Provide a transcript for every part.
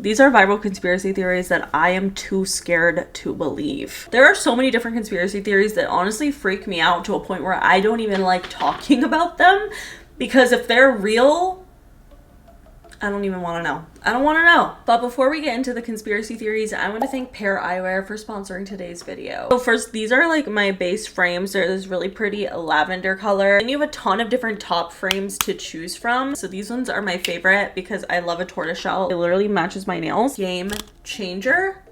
These are viral conspiracy theories that I am too scared to believe. There are so many different conspiracy theories that honestly freak me out to a point where I don't even like talking about them, because if they're real, I don't even want to know. I don't want to know. But before we get into the conspiracy theories, I want to thank Pear Eyewear for sponsoring today's video. So first, these are like my base frames. They're this really pretty lavender color. And you have a ton of different top frames to choose from. So these ones are my favorite because I love a tortoiseshell. It literally matches my nails. Game changer.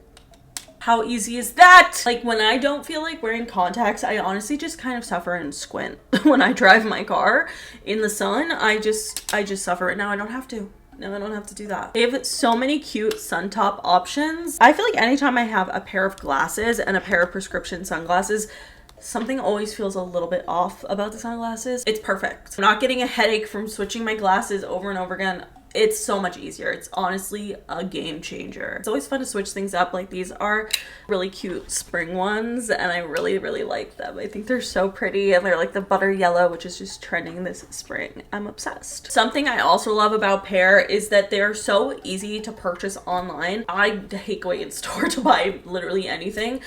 How easy is that? Like, when I don't feel like wearing contacts, I honestly just kind of suffer and squint. When I drive my car in the sun, I just suffer. Now I don't have to. No, I don't have to do that. They have so many cute sun top options. I feel like anytime I have a pair of glasses and a pair of prescription sunglasses, something always feels a little bit off about the sunglasses. It's perfect. I'm not getting a headache from switching my glasses over and over again. It's so much easier. It's honestly a game changer. It's always fun to switch things up. Like, these are really cute spring ones and I really, really like them. I think they're so pretty and they're like the butter yellow, which is just trending this spring. I'm obsessed. Something I also love about Pear is that they're so easy to purchase online. I hate going in store to buy literally anything.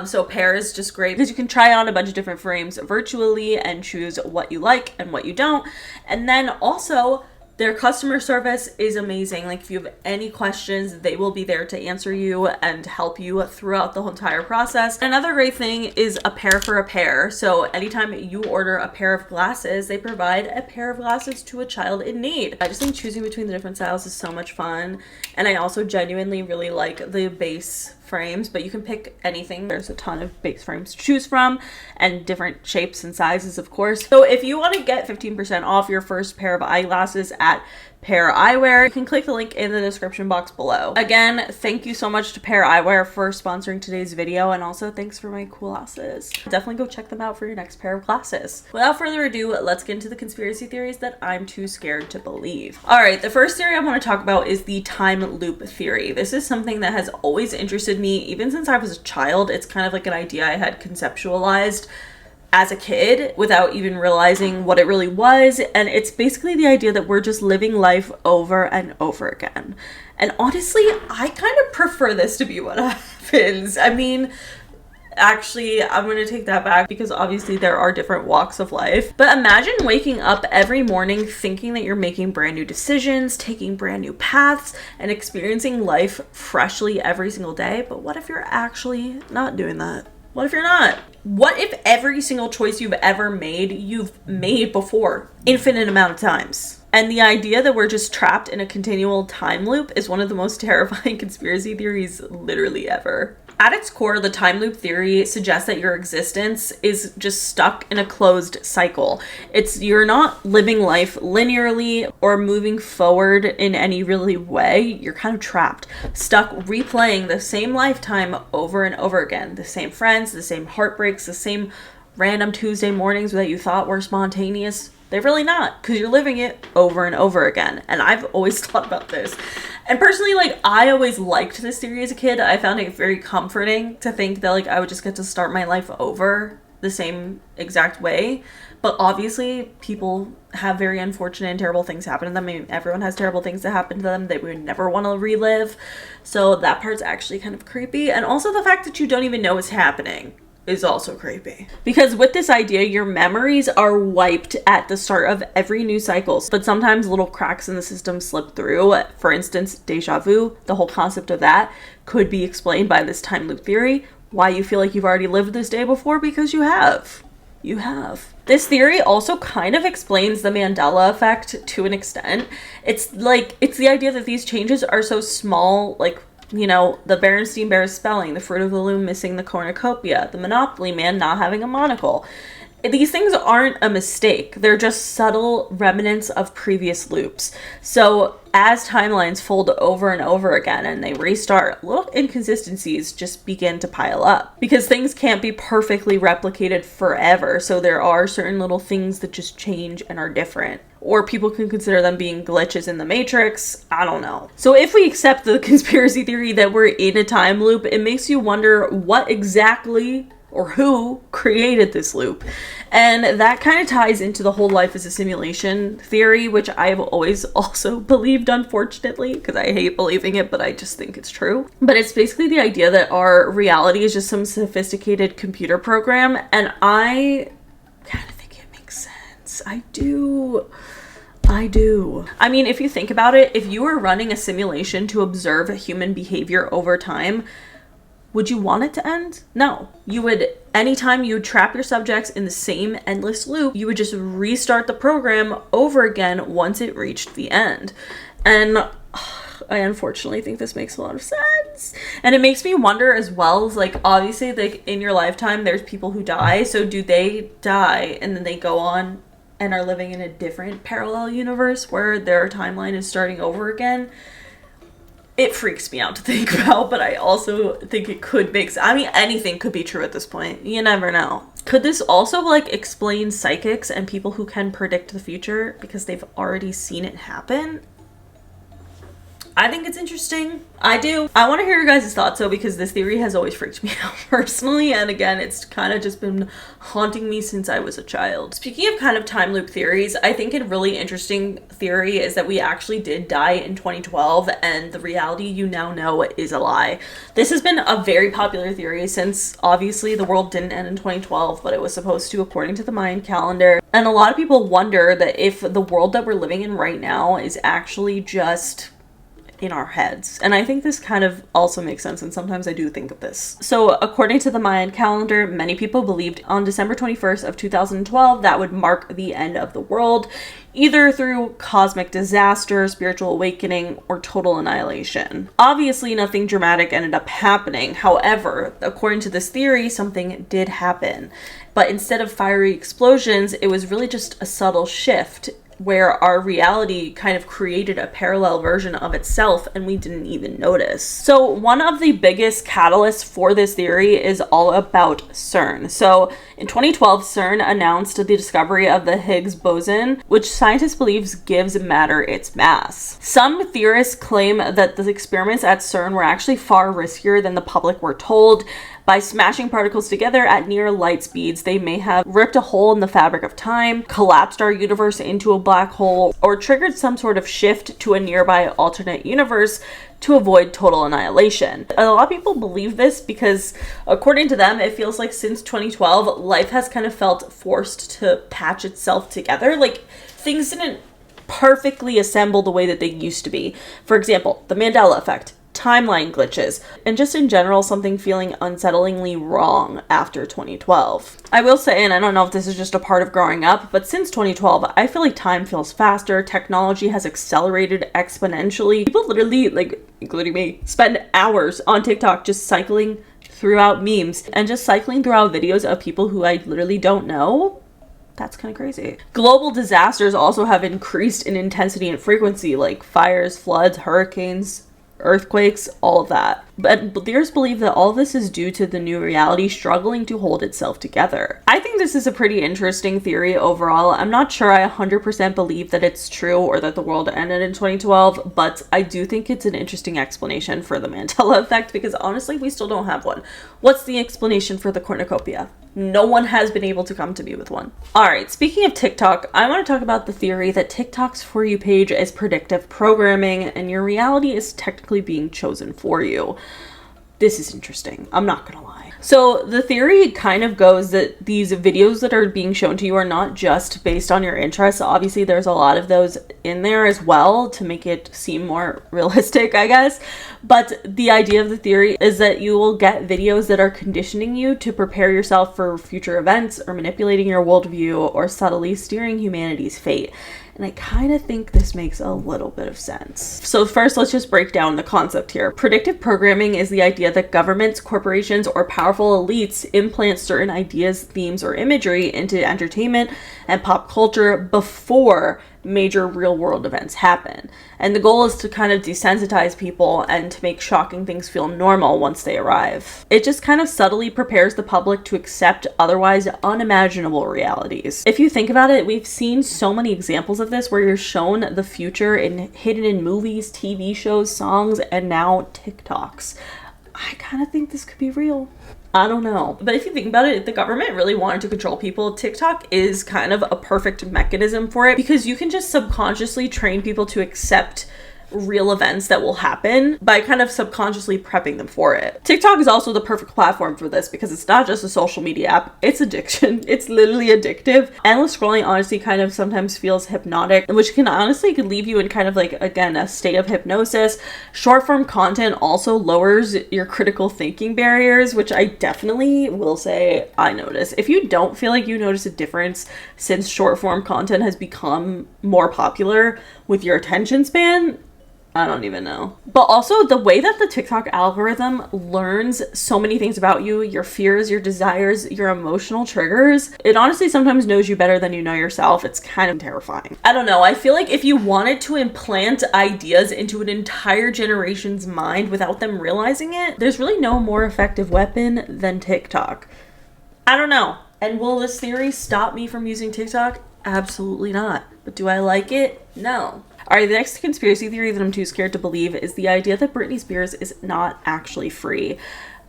So Pear is just great because you can try on a bunch of different frames virtually and choose what you like and what you don't. And then also, their customer service is amazing. Like, if you have any questions, they will be there to answer you and help you throughout the whole entire process. Another great thing is a pair for a pair. So anytime you order a pair of glasses, they provide a pair of glasses to a child in need. I just think choosing between the different styles is so much fun. And I also genuinely really like the base frames, but you can pick anything. There's a ton of base frames to choose from and different shapes and sizes, of course. So if you want to get 15% off your first pair of eyeglasses at Pear Eyewear, you can click the link in the description box below. Again, thank you so much to Pear Eyewear for sponsoring today's video, and also thanks for my cool glasses. Definitely go check them out for your next pair of glasses. Without further ado, let's get into the conspiracy theories that I'm too scared to believe. All right, the first theory I want to talk about is the time loop theory. This is something that has always interested me even since I was a child. It's kind of like an idea I had conceptualized as a kid without even realizing what it really was. And it's basically the idea that we're just living life over and over again. And honestly, I kind of prefer this to be what happens. I mean, actually, I'm going to take that back because obviously there are different walks of life. But imagine waking up every morning thinking that you're making brand new decisions, taking brand new paths, and experiencing life freshly every single day. But what if you're actually not doing that? What if you're not? What if every single choice you've ever made, you've made before infinite amount of times? And the idea that we're just trapped in a continual time loop is one of the most terrifying conspiracy theories literally ever. At its core, the time loop theory suggests that your existence is just stuck in a closed cycle. You're not living life linearly or moving forward in any really way. You're kind of trapped, stuck replaying the same lifetime over and over again. The same friends, the same heartbreaks, the same random Tuesday mornings that you thought were spontaneous. They're really not, because you're living it over and over again. And I've always thought about this. And personally, like, I always liked this theory as a kid. I found it very comforting to think that, like, I would just get to start my life over the same exact way. But obviously, people have very unfortunate and terrible things happen to them. I mean, everyone has terrible things that happen to them that we would never want to relive. So that part's actually kind of creepy. And also the fact that you don't even know what's happening is also creepy. Because with this idea, your memories are wiped at the start of every new cycle, but sometimes little cracks in the system slip through. For instance, deja vu, the whole concept of that could be explained by this time loop theory. Why you feel like you've already lived this day before? Because you have. You have. This theory also kind of explains the Mandela effect to an extent. It's the idea that these changes are so small, like, you know, the Berenstein Bears spelling, the Fruit of the Loom missing the cornucopia, the Monopoly man not having a monocle. These things aren't a mistake. They're just subtle remnants of previous loops. So as timelines fold over and over again and they restart, little inconsistencies just begin to pile up because things can't be perfectly replicated forever. So there are certain little things that just change and are different. Or people can consider them being glitches in the matrix. I don't know. So if we accept the conspiracy theory that we're in a time loop, it makes you wonder what exactly or who created this loop. And that kind of ties into the whole life is a simulation theory, which I have always also believed, unfortunately, because I hate believing it, but I just think it's true. But it's basically the idea that our reality is just some sophisticated computer program, and I kind of think it makes sense. I do. I mean, if you think about it, if you were running a simulation to observe human behavior over time, would you want it to end? No. You would, anytime you would trap your subjects in the same endless loop, you would just restart the program over again once it reached the end. And I unfortunately think this makes a lot of sense. And it makes me wonder as well, like, obviously, like, in your lifetime, there's people who die. So do they die and then they go on and are living in a different parallel universe where their timeline is starting over again? It freaks me out to think about, but I also think it could make sense. I mean, anything could be true at this point. You never know. Could this also, like, explain psychics and people who can predict the future because they've already seen it happen? I think it's interesting. I do. I want to hear your guys' thoughts though, because this theory has always freaked me out personally. And again, it's kind of just been haunting me since I was a child. Speaking of kind of time loop theories, I think a really interesting theory is that we actually did die in 2012 and the reality you now know is a lie. This has been a very popular theory since obviously the world didn't end in 2012, but it was supposed to according to the Mayan calendar. And a lot of people wonder that if the world that we're living in right now is actually just in our heads. And I think this kind of also makes sense, and sometimes I do think of this. So according to the Mayan calendar, many people believed on December 21st of 2012 that would mark the end of the world, either through cosmic disaster, spiritual awakening, or total annihilation. Obviously, nothing dramatic ended up happening. However, according to this theory, something did happen. But instead of fiery explosions, it was really just a subtle shift where our reality kind of created a parallel version of itself and we didn't even notice. So one of the biggest catalysts for this theory is all about CERN. So in 2012, CERN announced the discovery of the Higgs boson, which scientists believe gives matter its mass. Some theorists claim that the experiments at CERN were actually far riskier than the public were told. By smashing particles together at near light speeds, they may have ripped a hole in the fabric of time, collapsed our universe into a black hole, or triggered some sort of shift to a nearby alternate universe to avoid total annihilation. A lot of people believe this because, according to them, it feels like since 2012, life has kind of felt forced to patch itself together. Like, things didn't perfectly assemble the way that they used to be. For example, the Mandela Effect, timeline glitches, and just in general something feeling unsettlingly wrong after 2012. I will say, and I don't know if this is just a part of growing up, but since 2012, I feel like time feels faster, technology has accelerated exponentially. People literally, like, including me, spend hours on TikTok just cycling throughout memes and just cycling throughout videos of people who I literally don't know. That's kind of crazy. Global disasters also have increased in intensity and frequency, like fires, floods, hurricanes, earthquakes, all of that. But theorists believe that all of this is due to the new reality struggling to hold itself together. I think this is a pretty interesting theory overall. I'm not sure I 100% believe that it's true or that the world ended in 2012, but I do think it's an interesting explanation for the Mandela Effect because honestly, we still don't have one. What's the explanation for the cornucopia? No one has been able to come to me with one. All right, speaking of TikTok, I want to talk about the theory that TikTok's For You page is predictive programming and your reality is technically being chosen for you. This is interesting. I'm not gonna lie. So the theory kind of goes that these videos that are being shown to you are not just based on your interests. Obviously, there's a lot of those in there as well to make it seem more realistic, I guess. But the idea of the theory is that you will get videos that are conditioning you to prepare yourself for future events or manipulating your worldview or subtly steering humanity's fate. And I kind of think this makes a little bit of sense. So first, let's just break down the concept here. Predictive programming is the idea that governments, corporations, or powerful elites implant certain ideas, themes, or imagery into entertainment and pop culture before major real world events happen. And the goal is to kind of desensitize people and to make shocking things feel normal once they arrive. It just kind of subtly prepares the public to accept otherwise unimaginable realities. If you think about it, we've seen so many examples of this where you're shown the future hidden in movies, TV shows, songs, and now TikToks. I kind of think this could be real. I don't know. But if you think about it, if the government really wanted to control people, TikTok is kind of a perfect mechanism for it, because you can just subconsciously train people to accept real events that will happen by kind of subconsciously prepping them for it. TikTok is also the perfect platform for this because it's not just a social media app, it's addiction. It's literally addictive. Endless scrolling honestly kind of sometimes feels hypnotic, which can honestly could leave you in kind of like, again, a state of hypnosis. Short form content also lowers your critical thinking barriers, which I definitely will say I notice. If you don't feel like you notice a difference since short form content has become more popular with your attention span, I don't even know. But also the way that the TikTok algorithm learns so many things about you, your fears, your desires, your emotional triggers, it honestly sometimes knows you better than you know yourself. It's kind of terrifying. I don't know. I feel like if you wanted to implant ideas into an entire generation's mind without them realizing it, there's really no more effective weapon than TikTok. I don't know. And will this theory stop me from using TikTok? Absolutely not. But do I like it? No. All right, the next conspiracy theory that I'm too scared to believe is the idea that Britney Spears is not actually free.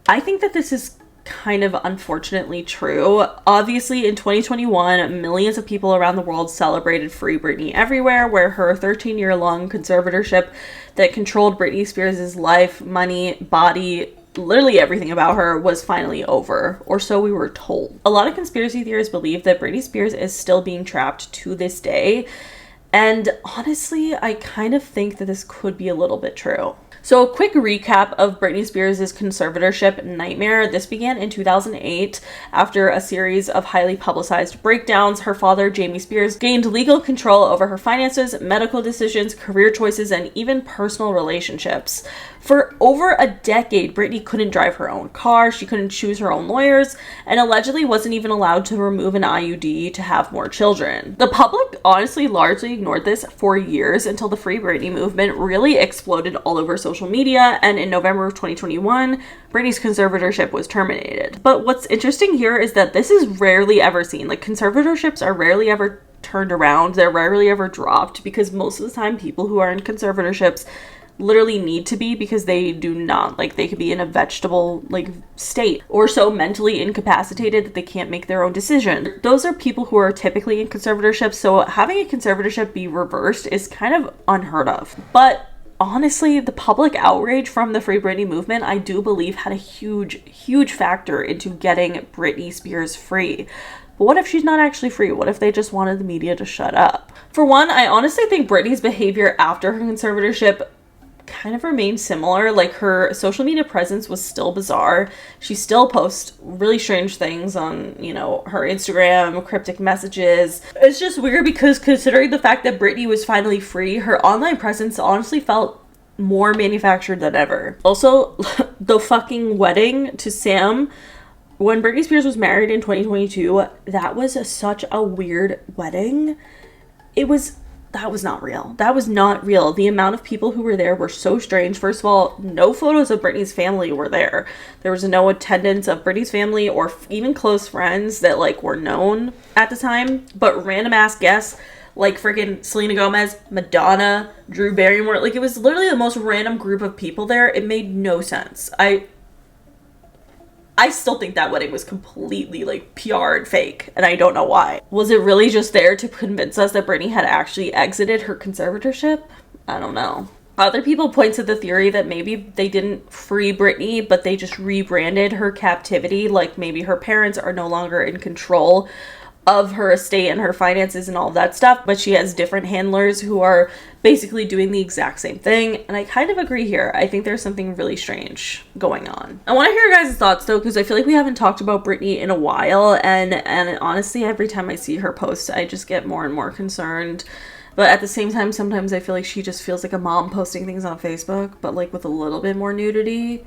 I think that this is kind of unfortunately true. Obviously, in 2021, millions of people around the world celebrated Free Britney Everywhere, where her 13-year-long conservatorship that controlled Britney Spears' life, money, body, literally everything about her was finally over, or so we were told. A lot of conspiracy theorists believe that Britney Spears is still being trapped to this day. And honestly, I kind of think that this could be a little bit true. So a quick recap of Britney Spears' conservatorship nightmare. This began in 2008 after a series of highly publicized breakdowns. Her father, Jamie Spears, gained legal control over her finances, medical decisions, career choices, and even personal relationships. For over a decade, Britney couldn't drive her own car, she couldn't choose her own lawyers, and allegedly wasn't even allowed to remove an IUD to have more children. The public honestly largely ignored this for years until the Free Britney movement really exploded all over social media, and in November of 2021, Britney's conservatorship was terminated. But what's interesting here is that this is rarely ever seen. Like, conservatorships are rarely ever turned around, they're rarely ever dropped, because most of the time people who are in conservatorships literally need to be, because they do not, like, they could be in a vegetable like state or so mentally incapacitated that they can't make their own decision. Those are people who are typically in conservatorships, so having a conservatorship be reversed is kind of unheard of. But honestly, the public outrage from the Free Britney movement, I do believe, had a huge factor into getting Britney Spears free. But what if she's not actually free? What if they just wanted the media to shut up? For one, I honestly think Britney's behavior after her conservatorship kind of remained similar. Like, her social media presence was still bizarre. She still posts really strange things on, you know, her Instagram, cryptic messages. It's just weird because considering the fact that Britney was finally free, her online presence honestly felt more manufactured than ever. Also, the fucking wedding to Sam, when Britney Spears was married in 2022, that was such a weird wedding. That was not real. That was not real. The amount of people who were there were so strange. First of all, no photos of Britney's family were there. There was no attendance of Britney's family or even close friends that, like, were known at the time. But random ass guests like freaking Selena Gomez, Madonna, Drew Barrymore. Like, it was literally the most random group of people there. It made no sense. I still think that wedding was completely, like, PR and fake, and I don't know why. Was it really just there to convince us that Britney had actually exited her conservatorship? I don't know. Other people point to the theory that maybe they didn't free Britney, but they just rebranded her captivity. Like, maybe her parents are no longer in control of her estate and her finances and all that stuff, but she has different handlers who are basically doing the exact same thing. And I kind of agree here. I think there's something really strange going on. I want to hear your guys' thoughts though, because I feel like we haven't talked about Britney in a while, and honestly, every time I see her post, I just get more and more concerned. But at the same time, sometimes I feel like she just feels like a mom posting things on Facebook, but like with a little bit more nudity.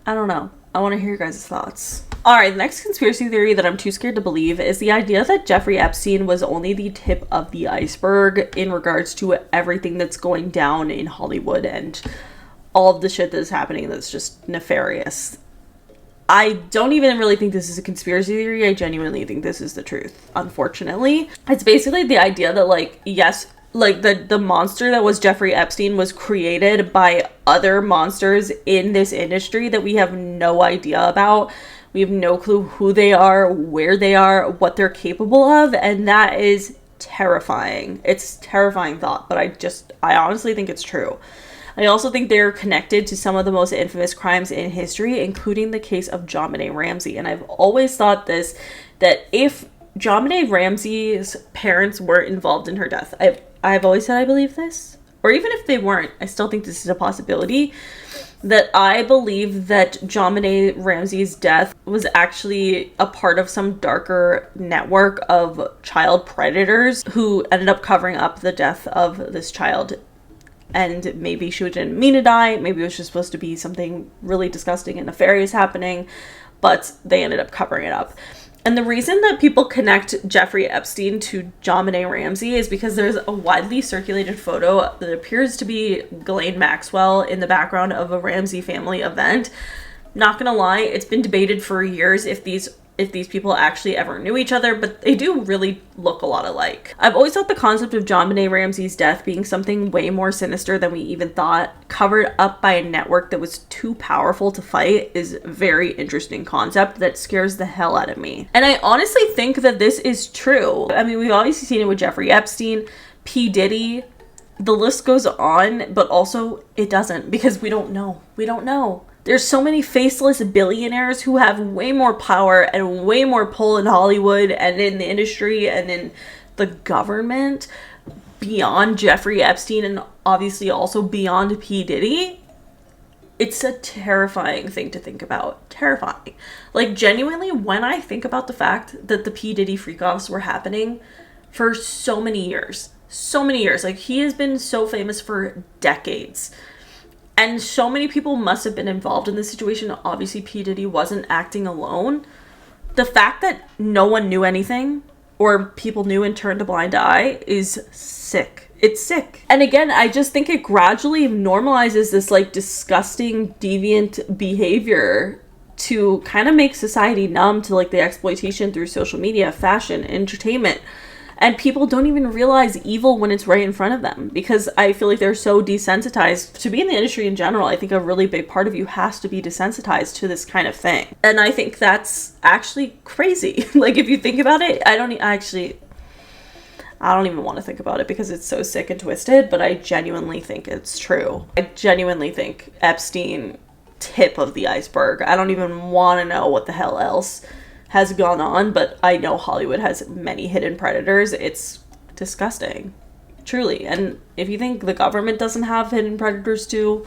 I don't know. I want to hear your guys' thoughts. All right, the next conspiracy theory that I'm too scared to believe is the idea that Jeffrey Epstein was only the tip of the iceberg in regards to everything that's going down in Hollywood and all of the shit that is happening that's just nefarious. I don't even really think this is a conspiracy theory. I genuinely think this is the truth, unfortunately. It's basically the idea that, like, yes, like the monster that was Jeffrey Epstein was created by other monsters in this industry that we have no idea about. We have no clue who they are, where they are, what they're capable of, and that is terrifying. It's a terrifying thought, but I honestly think it's true. I also think they're connected to some of the most infamous crimes in history, including the case of JonBenet Ramsey. And I've always thought this, that if JonBenet Ramsey's parents weren't involved in her death, I've always said I believe this, or even if they weren't, I still think this is a possibility, that I believe that JonBenet Ramsey's death was actually a part of some darker network of child predators who ended up covering up the death of this child. And maybe she didn't mean to die. Maybe it was just supposed to be something really disgusting and nefarious happening, but they ended up covering it up. And the reason that people connect Jeffrey Epstein to JonBenet Ramsey is because there's a widely circulated photo that appears to be Ghislaine Maxwell in the background of a Ramsey family event. Not gonna lie, it's been debated for years if these people actually ever knew each other, but they do really look a lot alike. I've always thought the concept of JonBenet Ramsey's death being something way more sinister than we even thought, covered up by a network that was too powerful to fight, is a very interesting concept that scares the hell out of me. And I honestly think that this is true. I mean, we've obviously seen it with Jeffrey Epstein, P. Diddy, the list goes on, but also it doesn't, because we don't know. We don't know. There's so many faceless billionaires who have way more power and way more pull in Hollywood and in the industry and in the government beyond Jeffrey Epstein, and obviously also beyond P. Diddy. It's a terrifying thing to think about. Terrifying. Like, genuinely, when I think about the fact that the P. Diddy freak-offs were happening for so many years. Like, he has been so famous for decades. And so many people must have been involved in this situation. Obviously, P. Diddy wasn't acting alone. The fact that no one knew anything, or people knew and turned a blind eye, is sick. It's sick. And again, I just think it gradually normalizes this, like, disgusting, deviant behavior to kind of make society numb to, like, the exploitation through social media, fashion, entertainment. And people don't even realize evil when it's right in front of them, because I feel like they're so desensitized to be in the industry in general. I think a really big part of you has to be desensitized to this kind of thing. And I think that's actually crazy. Like, if you think about it, I don't even want to think about it because it's so sick and twisted, but I genuinely think it's true. I genuinely think Epstein, tip of the iceberg. I don't even want to know what the hell else has gone on, but I know Hollywood has many hidden predators. It's disgusting, truly. And if you think the government doesn't have hidden predators too,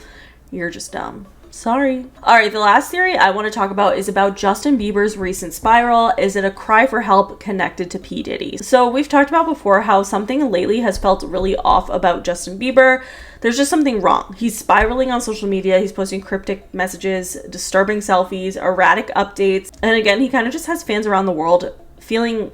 you're just dumb. Sorry. All right, the last theory I want to talk about is about Justin Bieber's recent spiral. Is it a cry for help connected to P. Diddy? So we've talked about before how something lately has felt really off about Justin Bieber. There's just something wrong. He's spiraling on social media. He's posting cryptic messages, disturbing selfies, erratic updates. And again, he kind of just has fans around the world feeling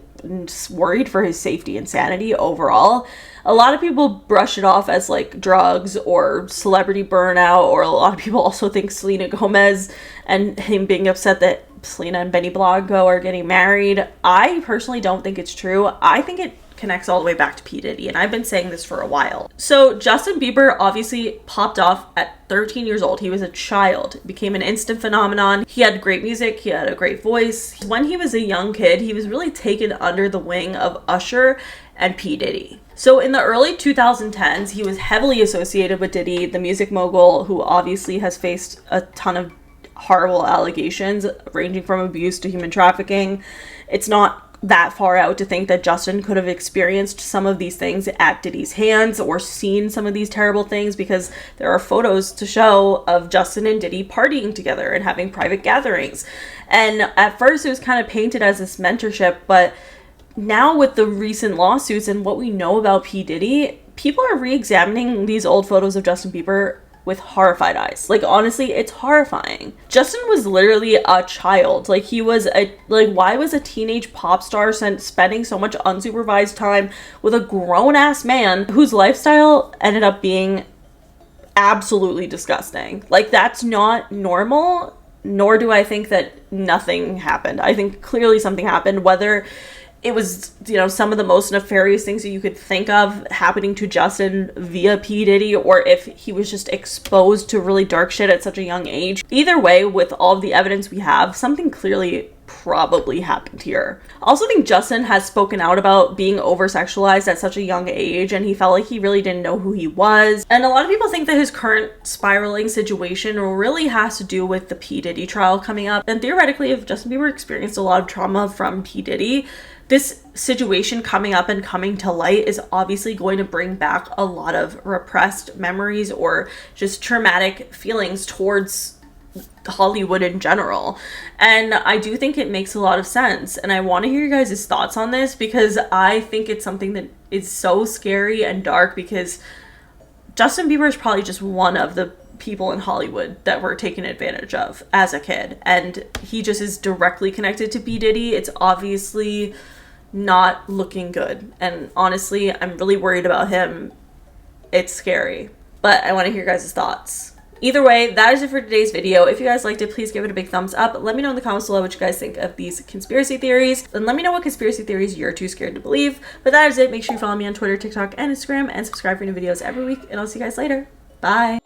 worried for his safety and sanity overall. A lot of people brush it off as like drugs or celebrity burnout, or a lot of people also think Selena Gomez and him being upset that Selena and Benny Blanco are getting married. I personally don't think it's true. I think it connects all the way back to P. Diddy, and I've been saying this for a while. So Justin Bieber obviously popped off at 13 years old. He was a child, became an instant phenomenon. He had great music, he had a great voice. When he was a young kid, he was really taken under the wing of Usher and P. Diddy. So in the early 2010s, he was heavily associated with Diddy, the music mogul, who obviously has faced a ton of horrible allegations ranging from abuse to human trafficking. It's not that far out to think that Justin could have experienced some of these things at Diddy's hands or seen some of these terrible things, because there are photos to show of Justin and Diddy partying together and having private gatherings. And at first it was kind of painted as this mentorship, but now with the recent lawsuits and what we know about P. Diddy, people are re-examining these old photos of Justin Bieber with horrified eyes. Like, honestly, it's horrifying. Justin was literally a child. Like, why was a teenage pop star spending so much unsupervised time with a grown-ass man whose lifestyle ended up being absolutely disgusting? Like, that's not normal, nor do I think that nothing happened. I think clearly something happened, whether it was, you know, some of the most nefarious things that you could think of happening to Justin via P. Diddy, or if he was just exposed to really dark shit at such a young age. Either way, with all of the evidence we have, something clearly probably happened here. I also think Justin has spoken out about being over-sexualized at such a young age, and he felt like he really didn't know who he was. And a lot of people think that his current spiraling situation really has to do with the P. Diddy trial coming up. And theoretically, if Justin Bieber experienced a lot of trauma from P. Diddy, this situation coming up and coming to light is obviously going to bring back a lot of repressed memories or just traumatic feelings towards Hollywood in general. And I do think it makes a lot of sense. And I want to hear you guys' thoughts on this, because I think it's something that is so scary and dark, because Justin Bieber is probably just one of the people in Hollywood that were taken advantage of as a kid. And he just is directly connected to P. Diddy. It's obviously not looking good. And honestly, I'm really worried about him. It's scary. But I want to hear your guys' thoughts. Either way, that is it for today's video. If you guys liked it, please give it a big thumbs up. Let me know in the comments below what you guys think of these conspiracy theories. And let me know what conspiracy theories you're too scared to believe. But that is it. Make sure you follow me on Twitter, TikTok, and Instagram, and subscribe for new videos every week. And I'll see you guys later. Bye.